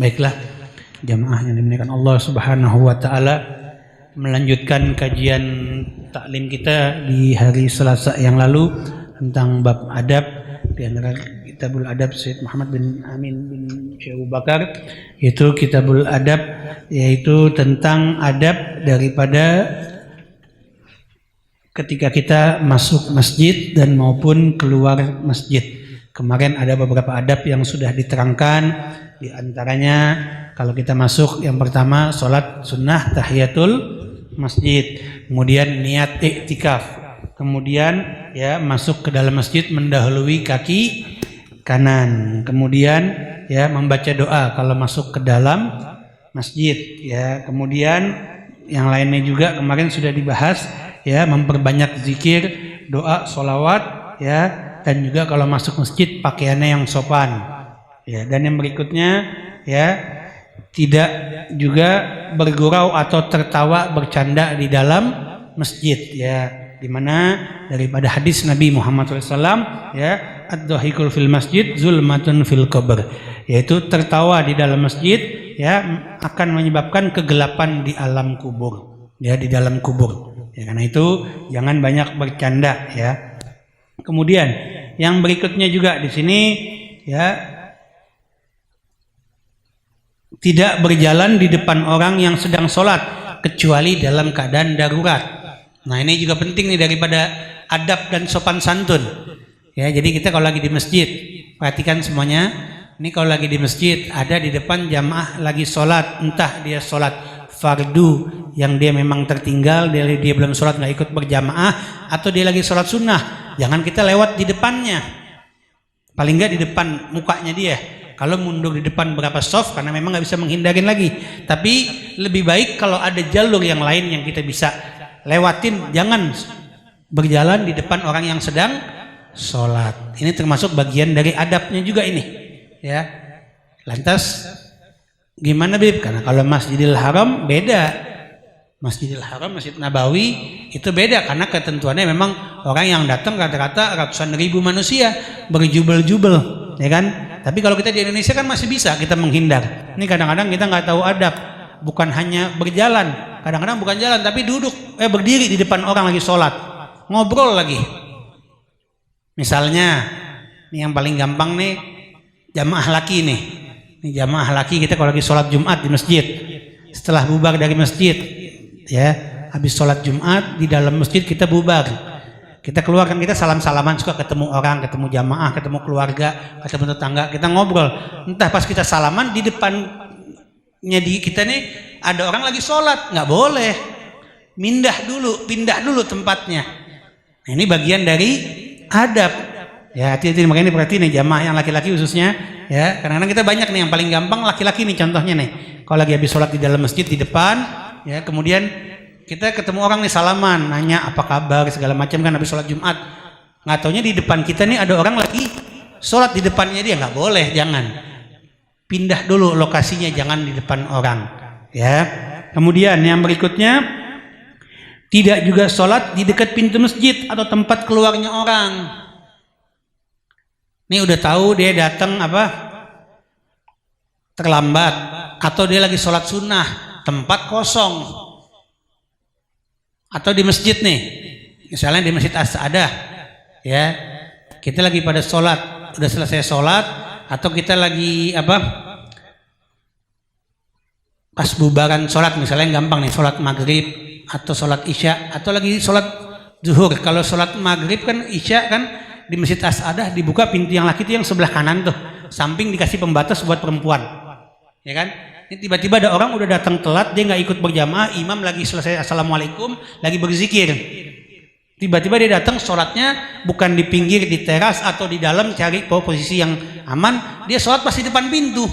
Baiklah, jamaah yang dimuliakan Allah Subhanahu wa taala, melanjutkan kajian taklim kita di hari Selasa yang lalu tentang bab adab, di antara Kitabul Adab Syekh Muhammad bin Amin bin Syekh Abu Bakar, itu Kitabul Adab, yaitu tentang adab daripada ketika kita masuk masjid dan maupun keluar masjid. Kemarin ada beberapa adab yang sudah diterangkan, di antaranya kalau kita masuk, yang pertama sholat sunnah tahiyatul masjid, kemudian niat iktikaf, kemudian ya masuk ke dalam masjid mendahului kaki kanan, kemudian ya membaca doa kalau masuk ke dalam masjid, ya kemudian yang lainnya juga kemarin sudah dibahas, ya memperbanyak zikir, doa, sholawat, ya, dan juga kalau masuk masjid pakaiannya yang sopan, ya, dan yang berikutnya ya tidak juga bergurau atau tertawa bercanda di dalam masjid, ya, dimana daripada hadis Nabi Muhammad SAW, ya, ad-dhahikul fil masjid zulmatun fil qabr, yaitu tertawa di dalam masjid ya akan menyebabkan kegelapan di alam kubur, ya, di dalam kubur, ya, karena itu jangan banyak bercanda, ya. Kemudian yang berikutnya juga di sini, ya, tidak berjalan di depan orang yang sedang sholat kecuali dalam keadaan darurat. Nah, ini juga penting nih daripada adab dan sopan santun. Ya, jadi kita kalau lagi di masjid, perhatikan semuanya. Ini kalau lagi di masjid, ada di depan jamaah lagi sholat, entah dia sholat fardu yang dia memang tertinggal, dia belum sholat nggak ikut berjamaah, atau dia lagi sholat sunnah, jangan kita lewat di depannya. Paling nggak di depan mukanya dia. Kalau mundur di depan berapa soft, karena memang nggak bisa menghindarin lagi. Tapi lebih baik kalau ada jalur yang lain yang kita bisa lewatin, jangan berjalan di depan orang yang sedang sholat. Ini termasuk bagian dari adabnya juga ini, ya. Lantas gimana Bib? Karena kalau Masjidil Haram beda. Masjidil Haram, Masjid Nabawi itu beda karena ketentuannya memang orang yang datang rata-rata ratusan ribu manusia berjubel-jubel, ya kan? Tapi kalau kita di Indonesia kan masih bisa kita menghindar. Ini kadang-kadang kita nggak tahu adab, bukan hanya berjalan, kadang-kadang bukan jalan tapi duduk, berdiri di depan orang lagi sholat, ngobrol lagi. Misalnya, ini yang paling gampang nih, jamaah laki nih. Ini jamaah laki kita kalau lagi sholat Jumat di masjid, setelah bubar dari masjid, ya, habis sholat Jumat di dalam masjid kita bubar, kita keluar kan, kita salam-salaman, suka ketemu orang, ketemu jamaah, ketemu keluarga, ketemu tetangga, kita ngobrol. Entah pas kita salaman di depannya kita nih ada orang lagi sholat, nggak boleh, pindah dulu tempatnya. Nah, ini bagian dari adab, ya, hati-hati. Makanya perhatiin nih jamaah yang laki-laki khususnya, ya, kadang-kadang kita banyak nih yang paling gampang laki-laki nih, contohnya nih, kalau lagi habis sholat di dalam masjid di depan, ya, kemudian kita ketemu orang nih salaman, nanya apa kabar segala macam kan habis sholat Jumat, nggak taunya di depan kita nih ada orang lagi sholat di depannya dia, nggak boleh, jangan, pindah dulu lokasinya, jangan di depan orang, ya. Kemudian yang berikutnya, tidak juga sholat di dekat pintu masjid atau tempat keluarnya orang. Ini udah tahu dia datang terlambat, atau dia lagi sholat sunnah, tempat kosong, atau di masjid nih, misalnya di Masjid As-Sa'adah, ya, kita lagi pada sholat, udah selesai sholat, atau kita lagi pas bubaran sholat, misalnya gampang nih, sholat maghrib atau sholat isya, atau lagi sholat zuhur. Kalau sholat maghrib kan, isya kan, di Masjid As-Sa'adah dibuka pintu yang laki itu yang sebelah kanan tuh, samping dikasih pembatas buat perempuan, ya kan. Ini tiba-tiba ada orang udah datang telat, dia nggak ikut berjamaah, imam lagi selesai assalamualaikum, lagi berzikir, tiba-tiba dia datang sholatnya bukan di pinggir, di teras atau di dalam, cari posisi yang aman, dia sholat pasti depan pintu,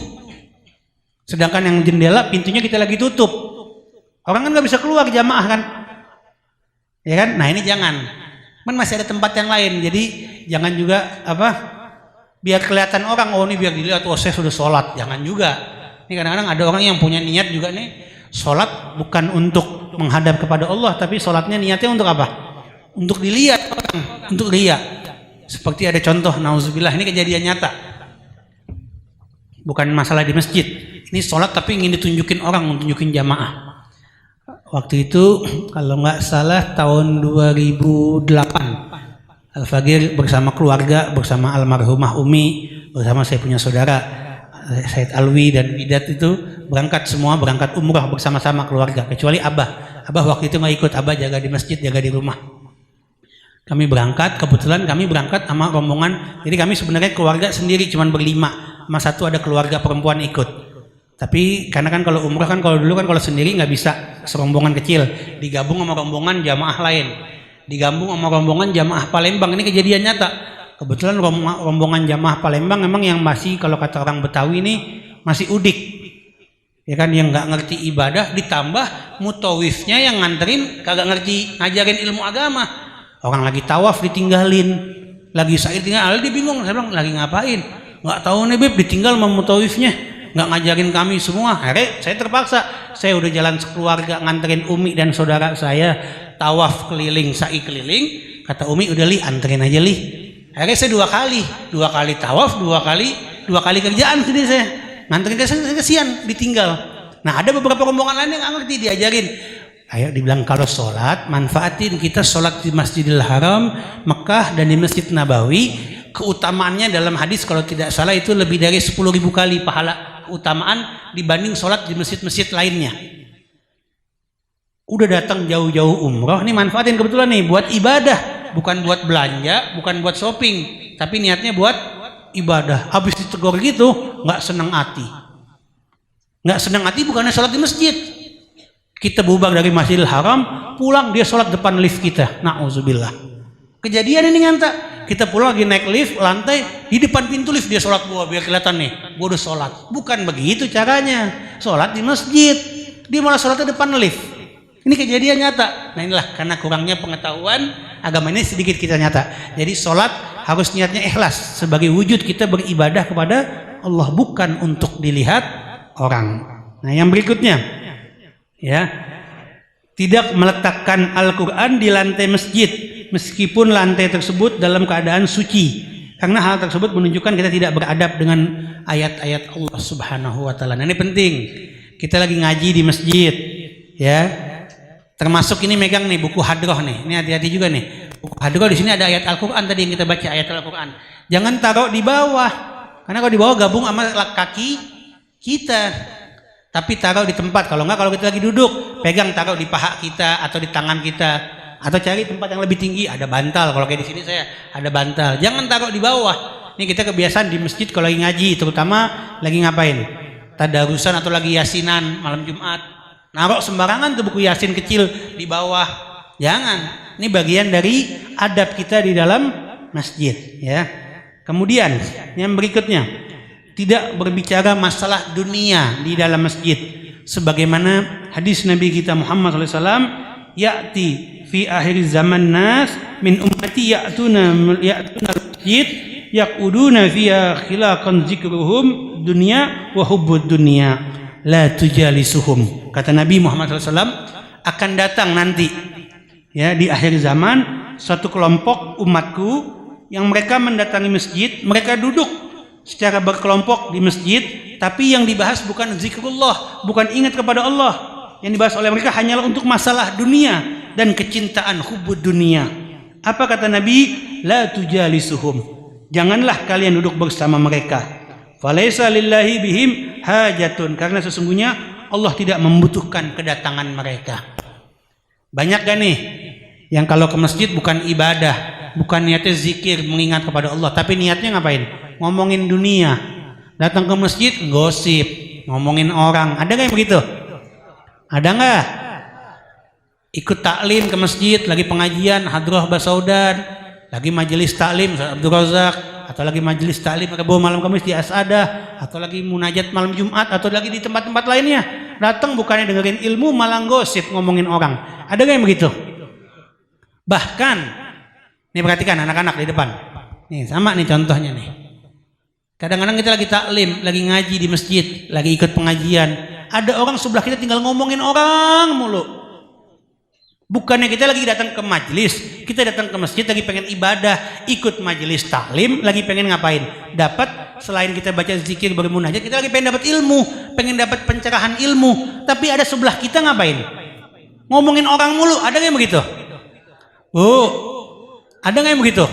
sedangkan yang jendela pintunya kita lagi tutup, orang kan nggak bisa keluar jamaah kan, ya kan. Nah, ini jangan, kan masih ada tempat yang lain, jadi jangan juga biar kelihatan orang, oh ini biar dilihat, oh saya sudah sholat, jangan juga. Ini kadang-kadang ada orang yang punya niat juga nih, sholat bukan untuk menghadap kepada Allah, tapi sholatnya niatnya untuk apa? Untuk dilihat orang, untuk riya. Seperti ada contoh, nauzubillah, ini kejadian nyata, bukan masalah di masjid, Ini sholat tapi ingin ditunjukin orang, tunjukin jamaah. Waktu itu kalau nggak salah tahun 2008, Al-Fagir bersama keluarga, bersama almarhumah Umi, bersama saya punya saudara Said Alwi dan Bidat itu berangkat umrah bersama-sama keluarga, kecuali Abah. Abah waktu itu nggak ikut, Abah jaga di masjid, jaga di rumah. Kami berangkat, kebetulan kami berangkat sama rombongan, jadi kami sebenarnya keluarga sendiri, cuman berlima, sama satu ada keluarga perempuan ikut. Tapi karena kan kalau umrah kan kalau sendiri nggak bisa, serombongan kecil, digabung sama rombongan jamaah lain. Digabung sama rombongan jamaah Palembang. Ini kejadian nyata. Kebetulan rombongan jamaah Palembang memang yang masih, kalau kata orang Betawi ini masih udik, ya kan, yang nggak ngerti ibadah, ditambah mutawifnya yang nganterin kagak ngerti ngajarin ilmu agama. Orang lagi tawaf ditinggalin, lagi sa'i tinggal, dia bingung. Saya bilang lagi ngapain? Nggak tahu nih Beb, ditinggal sama mutawifnya, nggak ngajarin kami semua. Akhirnya saya terpaksa, saya udah jalan sekeluarga nganterin Umi dan saudara saya tawaf keliling, sa'i keliling. Kata Umi, udah Li, anterin aja Li. Akhirnya saya dua kali tawaf, dua kali kerjaan sini saya nganterin, saya kesian ditinggal. Nah ada beberapa rombongan lain yang nggak ngerti, diajarin. Ayo dibilang kalau sholat manfaatin, kita sholat di Masjidil Haram Mekah dan di Masjid Nabawi, keutamaannya dalam hadis kalau tidak salah itu lebih dari 10.000 kali pahala keutamaan dibanding sholat di masjid-masjid lainnya. Udah datang jauh-jauh umroh, nih manfaatin kebetulan nih buat ibadah, bukan buat belanja, bukan buat shopping, tapi niatnya buat ibadah. Habis ditegur gitu, nggak senang hati bukannya sholat di masjid. Kita berubah dari Masjidil Haram, pulang dia sholat depan lift kita. Na'udzubillah. Kejadian ini nyata. Kita pulang lagi naik lift, lantai, di depan pintu lift dia sholat biar kelihatan nih, gua udah sholat. Bukan begitu caranya. Sholat di masjid, dia malah sholatnya depan lift. Ini kejadian nyata. Nah inilah karena kurangnya pengetahuan agama ini sedikit kita nyata. Jadi sholat harus niatnya ikhlas sebagai wujud kita beribadah kepada Allah, bukan untuk dilihat orang. Nah yang berikutnya, ya, tidak meletakkan Al-Quran di lantai masjid meskipun lantai tersebut dalam keadaan suci, karena hal tersebut menunjukkan kita tidak beradab dengan ayat-ayat Allah Subhanahu wa Ta'ala. Nah, ini penting, kita lagi ngaji di masjid, ya, termasuk ini megang nih buku hadroh nih, ini hati-hati juga nih, buku hadroh di sini ada ayat Al-Quran tadi yang kita baca, ayat Al-Quran, jangan taruh di bawah, karena kalau di bawah gabung sama kaki kita. Tapi taruh di tempat, kalau enggak, kalau kita lagi duduk, pegang taruh di paha kita atau di tangan kita, atau cari tempat yang lebih tinggi, ada bantal. Kalau kayak di sini saya ada bantal. Jangan taruh di bawah. Ini kita kebiasaan di masjid kalau lagi ngaji, terutama lagi ngapain? Tadarusan atau lagi yasinan malam Jumat. Naruh sembarangan tuh buku yasin kecil di bawah. Jangan. Ini bagian dari adab kita di dalam masjid, ya. Kemudian yang berikutnya, tidak berbicara masalah dunia di dalam masjid, sebagaimana hadis Nabi kita Muhammad SAW, ya'ti fi akhir zaman nas min ummati ya'tuna masjid yaquduna fiha khilaqan zikruhum dunya wa hubbud dunya la tujalisuhum. Kata Nabi Muhammad SAW, akan datang nanti, ya, di akhir zaman suatu kelompok umatku yang mereka mendatangi masjid, mereka duduk secara berkelompok di masjid, tapi yang dibahas bukan zikrullah, bukan ingat kepada Allah. Yang dibahas oleh mereka hanyalah untuk masalah dunia dan kecintaan, hubbud dunia. Apa kata Nabi? La tujalisuhum. Janganlah kalian duduk bersama mereka. Falaisa lillahi bihim hajatun. Karena sesungguhnya Allah tidak membutuhkan kedatangan mereka. Banyak gak nih yang kalau ke masjid bukan ibadah, bukan niatnya zikir mengingat kepada Allah, tapi niatnya ngapain? Ngomongin dunia. Datang ke masjid gosip, ngomongin orang. Ada nggak yang begitu? Ada nggak? Ikut taklim ke masjid, lagi pengajian hadroh Basaudan, lagi majelis taklim Abdul Razak, atau lagi majelis taklim Rabu malam Kamis di Asadah, atau lagi munajat malam Jumat, atau lagi di tempat-tempat lainnya. Datang bukannya dengerin ilmu, malah gosip, ngomongin orang. Ada nggak yang begitu? Bahkan, nih perhatikan anak-anak di depan. Nih sama nih contohnya nih. Kadang-kadang kita lagi taklim, lagi ngaji di masjid, lagi ikut pengajian, ada orang sebelah kita tinggal ngomongin orang mulu. Bukannya kita lagi datang ke majelis, kita datang ke masjid lagi pengen ibadah, ikut majelis taklim, lagi pengen ngapain? Dapat selain kita baca zikir bermunajat, kita lagi pengen dapat ilmu, pengen dapat pencerahan ilmu. Tapi ada sebelah kita ngapain? Ngomongin orang mulu, ada nggak yang begitu? Oh, ada nggak yang begitu?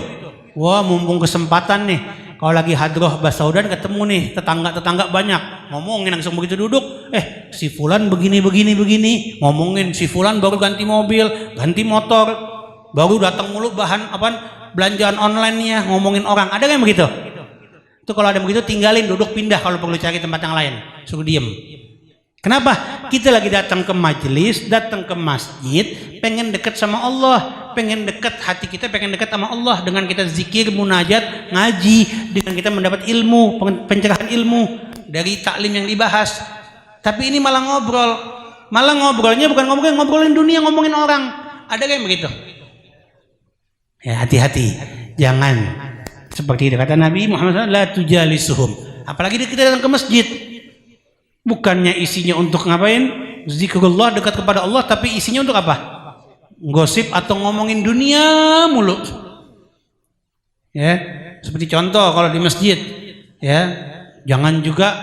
Wah, mumpung kesempatan nih. Kalau lagi hadroh Basaudan ketemu nih tetangga-tetangga banyak, ngomongin langsung begitu duduk, si fulan begini, ngomongin si fulan baru ganti mobil, ganti motor, baru datang mulu bahan belanjaan online-nya, ngomongin orang. Ada nggak yang begitu? Itu kalau ada yang begitu tinggalin, duduk, pindah kalau perlu cari tempat yang lain, suruh diem. Kenapa? Kita lagi datang ke majelis, datang ke masjid, pengen dekat sama Allah, pengen dekat, hati kita pengen dekat sama Allah dengan kita zikir, munajat, ngaji, dengan kita mendapat ilmu, pencerahan ilmu dari taklim yang dibahas. Tapi ini malah ngobrolnya bukan ngobrolin dunia, ngomongin orang. Ada nggak yang begitu? Ya, hati-hati, jangan seperti itu kata Nabi Muhammad SAW, la tujalisuhum. Apalagi kita datang ke masjid, bukannya isinya untuk ngapain? Zikrullah, dekat kepada Allah, tapi isinya untuk apa? Gosip atau ngomongin dunia mulu. Ya, seperti contoh kalau di masjid, ya, jangan juga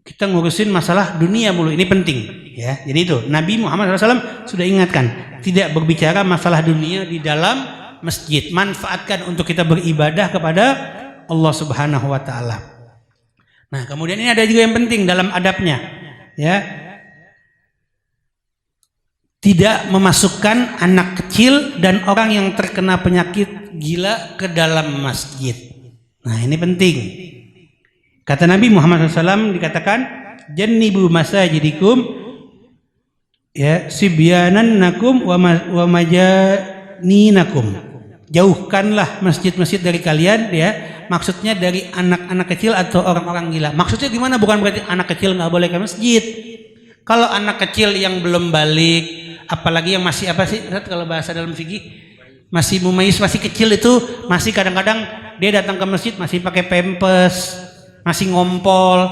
kita ngurusin masalah dunia mulu. Ini penting, ya. Jadi itu Nabi Muhammad SAW sudah ingatkan, tidak berbicara masalah dunia di dalam masjid. Manfaatkan untuk kita beribadah kepada Allah Subhanahu wa taala. Nah, kemudian ini ada juga yang penting dalam adabnya, ya. Tidak memasukkan anak kecil dan orang yang terkena penyakit gila ke dalam masjid. Nah, ini penting. Kata Nabi Muhammad SAW dikatakan, jannibu masajidikum, ya, sibyanannakum wa majaninakum. Jauhkanlah masjid-masjid dari kalian, ya. Maksudnya dari anak-anak kecil atau orang-orang gila. Maksudnya gimana? Bukan berarti anak kecil nggak boleh ke masjid. Kalau anak kecil yang belum balik, apalagi yang masih apa sih kalau bahasa dalam fikih, masih mumayyiz, masih kecil itu, masih kadang-kadang dia datang ke masjid masih pakai pampers, masih ngompol,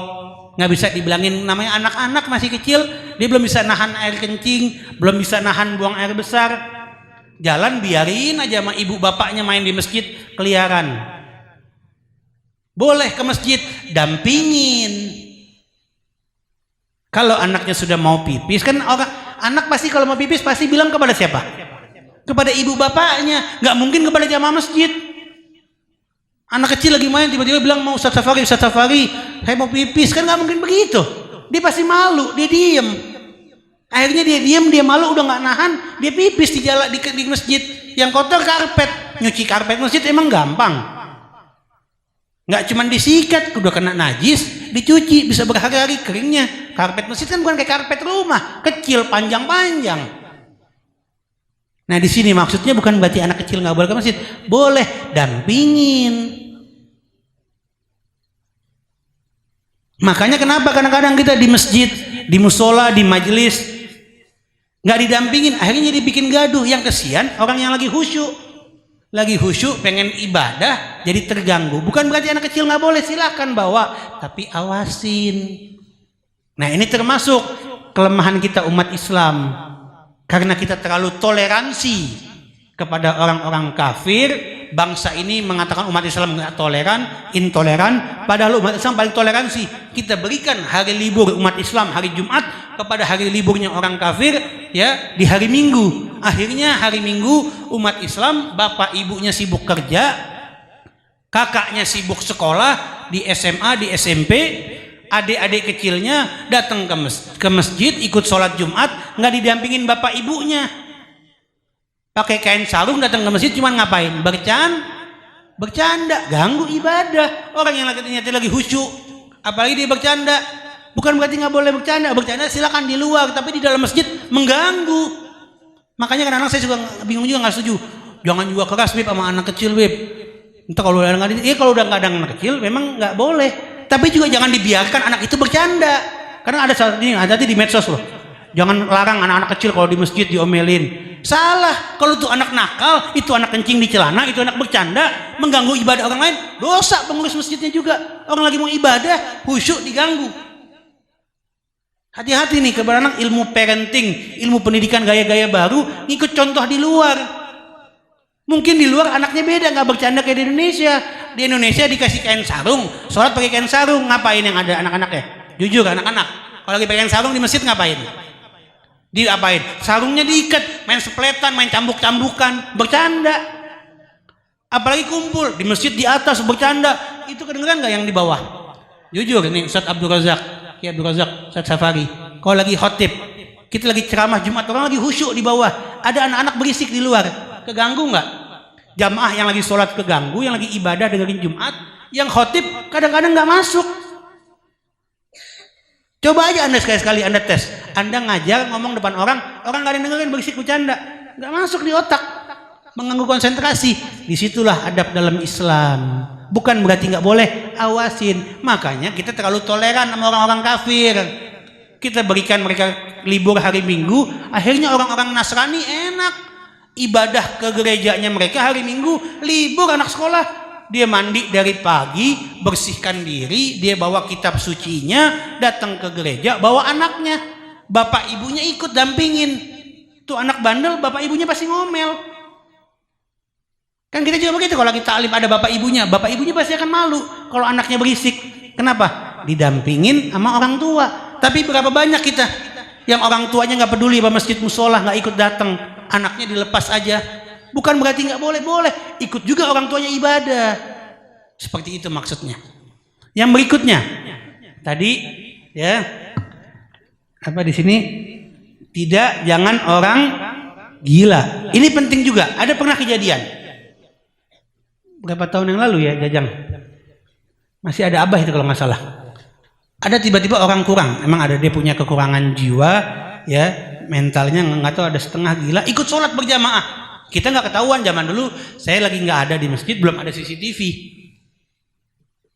nggak bisa dibilangin namanya anak-anak, masih kecil, dia belum bisa nahan air kencing, belum bisa nahan buang air besar. Jalan biarin aja sama ibu bapaknya main di masjid keliaran. Boleh ke masjid, dampingin. Kalau anaknya sudah mau pipis, kan anak pasti kalau mau pipis pasti bilang kepada siapa? Kepada ibu bapaknya, nggak mungkin kepada jamaah masjid. Anak kecil lagi main tiba-tiba bilang mau Ustaz Safari, saya mau pipis, kan nggak mungkin begitu. Dia pasti malu, dia diem. Akhirnya dia diem, dia malu, udah nggak nahan, dia pipis di jalan di masjid. Yang kotor karpet, nyuci karpet masjid emang gampang. Nggak cuma disikat, udah kena najis, dicuci, bisa berhari-hari keringnya. Karpet masjid kan bukan kayak karpet rumah, kecil, panjang-panjang. Nah, di sini maksudnya bukan berarti anak kecil nggak boleh ke masjid, boleh, dampingin. Makanya kenapa kadang-kadang kita di masjid, di musola, di majelis nggak didampingin, akhirnya dibikin gaduh. Yang kesian orang yang lagi khusyuk pengen ibadah jadi terganggu. Bukan berarti anak kecil nggak boleh, silakan bawa, tapi awasin. Nah, ini termasuk kelemahan kita umat Islam, karena kita terlalu toleransi kepada orang-orang kafir. Bangsa ini mengatakan umat Islam nggak toleran, intoleran, padahal umat Islam paling toleransi. Kita berikan hari libur umat Islam hari Jumat kepada hari liburnya orang kafir, ya, di hari Minggu. Akhirnya hari Minggu umat Islam, bapak ibunya sibuk kerja, kakaknya sibuk sekolah di SMA, di SMP, adik-adik kecilnya datang ke masjid ikut sholat Jumat, nggak didampingin bapak ibunya. Pakai kain sarung datang ke masjid cuman ngapain? Bercanda, ganggu ibadah. Orang yang lagi khusyuk, apalagi dia bercanda. Bukan berarti nggak boleh bercanda silakan di luar, tapi di dalam masjid mengganggu. Makanya kadang-kadang saya juga bingung juga, nggak setuju. Jangan juga keras Beb sama anak kecil Beb. Entah kalau udah nggak ada anak kecil memang nggak boleh. Tapi juga jangan dibiarkan anak itu bercanda. Karena ada saat ini hati-hati di medsos loh. Jangan larang anak-anak kecil kalau di masjid diomelin. Salah, kalau itu anak nakal, itu anak kencing di celana, itu anak bercanda, mengganggu ibadah orang lain, dosa pengurus masjidnya juga. Orang lagi mau ibadah, khusyuk diganggu. Hati-hati nih kepada anak, ilmu parenting, ilmu pendidikan gaya-gaya baru, ngikut contoh di luar. Mungkin di luar anaknya beda, nggak bercanda kayak di Indonesia. di Indonesia dikasih kain sarung, sholat pakai kain sarung, ngapain yang ada anak-anaknya? Jujur anak-anak, kalau lagi pakai kain sarung di masjid ngapain? Diapain? Sarungnya diikat, main sepletan, main cambuk-cambukan, bercanda. Apalagi kumpul di masjid di atas bercanda, itu kedengeran nggak yang di bawah? Jujur ini Ustaz Abdul Razak, Kiai Abdul Razak, Ustaz Safari, kalau lagi khotib, kita lagi ceramah Jumat, orang lagi khusyuk di bawah, ada anak-anak berisik di luar, keganggu nggak? Jamaah yang lagi sholat keganggu, yang lagi ibadah dengerin Jumat, yang khotib kadang-kadang nggak masuk. Coba aja Anda sekali-sekali Anda tes, Anda ngajar ngomong depan orang nggak ada yang dengerin, berisik bercanda, nggak masuk di otak, mengganggu konsentrasi. Disitulah adab dalam Islam. Bukan berarti nggak boleh, awasin. Makanya kita terlalu toleran sama orang-orang kafir. Kita berikan mereka libur hari Minggu, akhirnya orang-orang Nasrani enak. Ibadah ke gerejanya mereka hari Minggu, libur anak sekolah. Dia mandi dari pagi, bersihkan diri, dia bawa kitab sucinya, datang ke gereja, bawa anaknya. Bapak ibunya ikut dampingin. Tuh anak bandel, bapak ibunya pasti ngomel. Kan kita juga begitu, kalau lagi taklim ada bapak ibunya pasti akan malu kalau anaknya berisik. Kenapa? Didampingin sama orang tua. Tapi berapa banyak kita yang orang tuanya nggak peduli sama masjid musola, nggak ikut datang, anaknya dilepas aja. Bukan berarti nggak boleh, ikut juga orang tuanya ibadah. Seperti itu maksudnya. Yang berikutnya, tadi ya apa di sini? Jangan orang gila. Ini penting juga. Ada pernah kejadian berapa tahun yang lalu ya, Jajang? Masih ada Abah itu kalau nggak salah. Ada tiba-tiba orang kurang, emang ada dia punya kekurangan jiwa, ya mentalnya nggak tahu, ada setengah gila, ikut sholat berjamaah. Kita nggak ketahuan, zaman dulu saya lagi nggak ada di masjid, belum ada CCTV.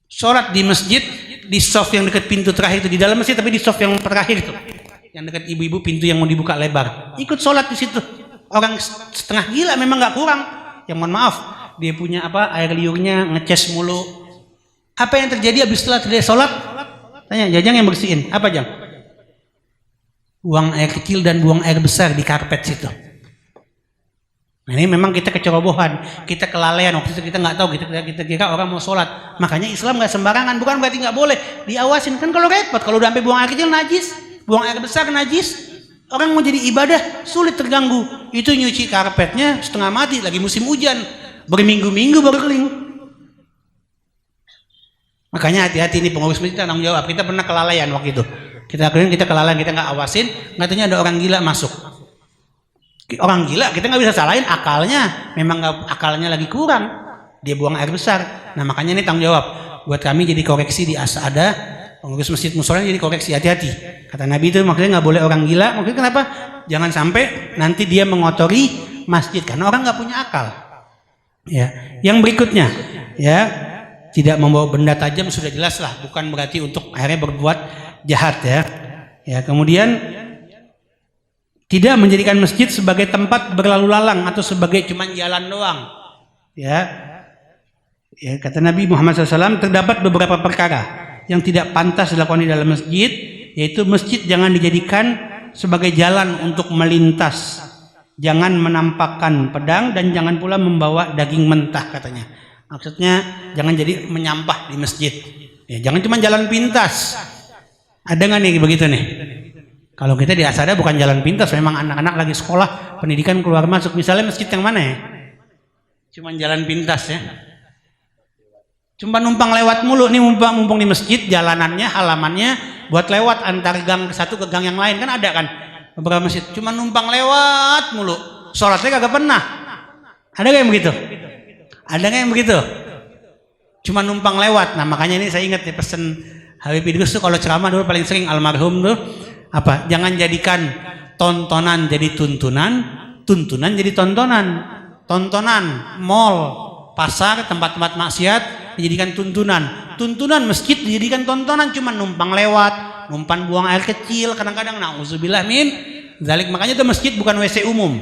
Sholat di masjid di soft yang dekat pintu terakhir itu, di dalam masjid tapi di soft yang terakhir itu, yang dekat ibu-ibu, pintu yang mau dibuka lebar. Ikut sholat di situ. Orang setengah gila memang nggak kurang. Yang mohon maaf, dia punya apa, air liurnya ngeces mulu. Apa yang terjadi habis setelah dia sholat? Tanya, Jajang yang bersihin apa, Jang? Buang air kecil dan buang air besar di karpet situ. Nah, ini memang kita kecerobohan, kita kelalaian. Waktu itu kita nggak tahu, kita kira orang mau sholat. Makanya Islam nggak sembarangan, bukan berarti nggak boleh, diawasin. Kan kalau repot, kalau udah sampai buang air kecil najis, buang air besar najis. Orang mau jadi ibadah sulit, terganggu. Itu nyuci karpetnya setengah mati, lagi musim hujan, berminggu-minggu baru kering. Makanya hati-hati, ini pengurus masjid tanggung jawab. Kita pernah kelalaian waktu itu. Kita kelalaian, kita nggak awasin, katanya ada orang gila masuk. Orang gila kita nggak bisa salahin akalnya, memang akalnya lagi kurang, dia buang air besar. Nah makanya ini tanggung jawab buat kami, jadi koreksi di Asada, pengurus masjid musola jadi koreksi, hati-hati. Kata Nabi itu maksudnya nggak boleh orang gila. Maksudnya kenapa? Jangan sampai nanti dia mengotori masjid, karena orang nggak punya akal. Ya, yang berikutnya, ya tidak membawa benda tajam sudah jelas lah, bukan berarti untuk akhirnya berbuat jahat ya. Ya kemudian tidak menjadikan masjid sebagai tempat berlalu lalang atau sebagai cuman jalan doang. Ya, kata Nabi Muhammad SAW, terdapat beberapa perkara yang tidak pantas dilakukan di dalam masjid, yaitu masjid jangan dijadikan sebagai jalan untuk melintas, jangan menampakkan pedang, dan jangan pula membawa daging mentah katanya. Maksudnya jangan jadi menyampah di masjid. Ya, jangan cuma jalan pintas. Ada nggak nih begitu nih? Kalau kita di Asada bukan jalan pintas, memang anak-anak lagi sekolah, pendidikan keluar masuk. Misalnya masjid yang mana ya? Cuman jalan pintas ya. Cuma numpang lewat mulu nih, mumpung di masjid, jalanannya, halamannya buat lewat antar gang satu ke gang yang lain, kan ada kan beberapa masjid. Cuma numpang lewat mulu, sholatnya kagak pernah. Ada nggak yang begitu? Ada nggak yang begitu? Cuma numpang lewat. Nah makanya ini saya ingat ya pesan Habib Idrus tuh kalau ceramah dulu paling sering, almarhum tuh apa? Jangan jadikan tontonan jadi tuntunan, tuntunan jadi tontonan. Tontonan, mall, pasar, tempat-tempat maksiat dijadikan tuntunan. Tuntunan masjid dijadikan tontonan, cuma numpang lewat, numpang buang air kecil, kadang-kadang na'udzubillah min dzalik. Makanya itu masjid bukan WC umum.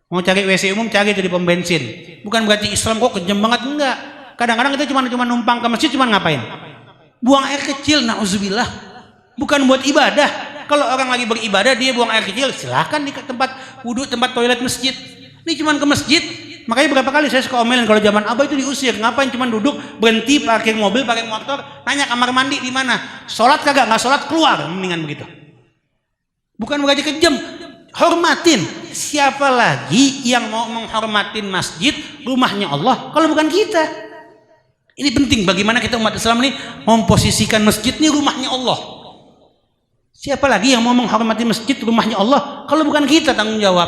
Mau cari WC umum cari itu di pom bensin. Bukan berarti Islam kok kejam banget, enggak. Kadang-kadang kita cuma numpang ke masjid, cuma ngapain? Buang air kecil, na'udzubillah. Bukan buat ibadah. Kalau orang lagi beribadah dia buang air kecil, silahkan di tempat wudhu, tempat toilet masjid. Ini cuma ke masjid Makanya berapa kali saya suka omelin kalau zaman Abah itu diusir. Ngapain cuma duduk, berhenti, parkir mobil, pakai motor, nanya kamar mandi di mana? Sholat kagak? Nggak sholat, keluar. Mendingan begitu. Bukan berarti kejam. Hormatin. Siapa lagi yang mau menghormatin masjid, rumahnya Allah, kalau bukan kita? Ini penting bagaimana kita umat Islam ini memposisikan masjid ini rumahnya Allah. Siapa lagi yang mau menghormati masjid, rumahnya Allah, kalau bukan kita tanggung jawab.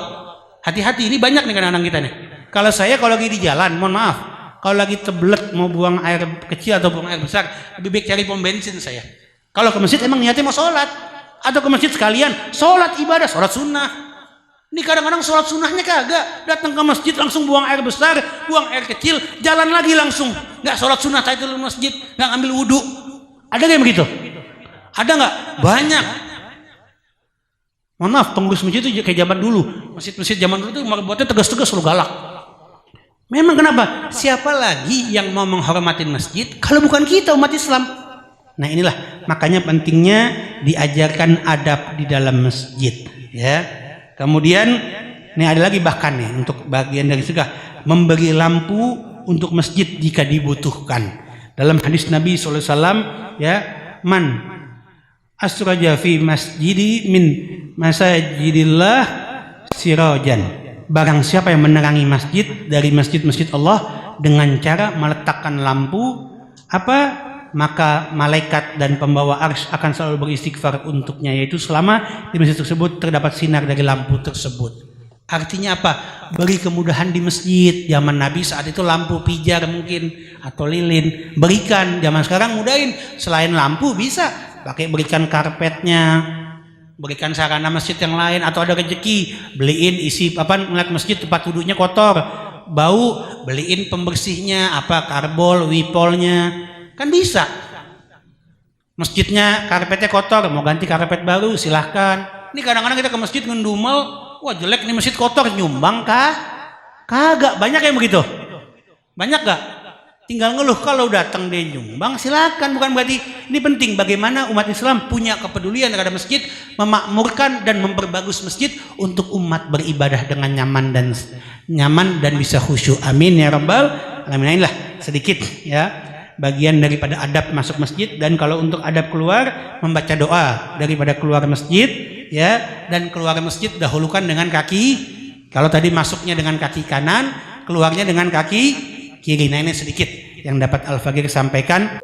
Hati-hati, ini banyak nih kadang-kadang kita nih. Kalau saya kalau lagi di jalan, mohon maaf, kalau lagi tebelet mau buang air kecil atau buang air besar, lebih baik cari pom bensin saya. Kalau ke masjid emang niatnya mau sholat, atau ke masjid sekalian sholat ibadah, sholat sunnah. Ini kadang-kadang sholat sunnahnya kagak, datang ke masjid langsung buang air besar, buang air kecil, jalan lagi langsung, nggak sholat sunnah tahiyatul masjid, nggak ambil wudhu. Ada nggak yang begitu? Ada nggak? Banyak. Mohon maaf, pengurus masjid itu kayak zaman dulu. Masjid-masjid zaman dulu itu buatnya tegas-tegas, lu galak. Memang kenapa? Siapa lagi yang mau menghormatin masjid kalau bukan kita umat Islam? Nah inilah makanya pentingnya diajarkan adab di dalam masjid. Ya. Kemudian ini ada lagi bahkan nih untuk bagian dari segala memberi lampu untuk masjid jika dibutuhkan. Dalam hadis Nabi SAW, ya, man asraja fi masjidi min masajidillah sirajan, barang siapa yang menerangi masjid dari masjid-masjid Allah dengan cara meletakkan lampu, apa, maka malaikat dan pembawa arsy akan selalu beristighfar untuknya, yaitu selama di masjid tersebut terdapat sinar dari lampu tersebut. Artinya apa? Beri kemudahan di masjid. Zaman Nabi saat itu lampu pijar mungkin atau lilin, berikan. Zaman sekarang mudahin, selain lampu bisa pakai berikan karpetnya, berikan sarana masjid yang lain, atau ada rezeki beliin isi apa, ngeliat masjid tempat duduknya kotor, bau, beliin pembersihnya, apa, karbol, wipolnya, kan bisa. Masjidnya karpetnya kotor, mau ganti karpet baru silahkan. Ini kadang-kadang kita ke masjid ngedumel, wah jelek nih masjid kotor, nyumbang kah? Kagak, banyak yang begitu. Banyak gak? Tinggal ngeluh, kalau datang dia nyumbang silakan. Bukan berarti, ini penting bagaimana umat Islam punya kepedulian terhadap masjid, memakmurkan dan memperbagus masjid untuk umat beribadah dengan nyaman dan bisa khusyuk. Amin ya rabbal alamin. Inilah sedikit ya bagian daripada adab masuk masjid. Dan kalau untuk adab keluar, membaca doa daripada keluar masjid ya, dan keluar masjid dahulukan dengan kaki. Kalau tadi masuknya dengan kaki kanan, keluarnya dengan kaki kiri. Nah ini sedikit yang dapat Al-Faqih sampaikan.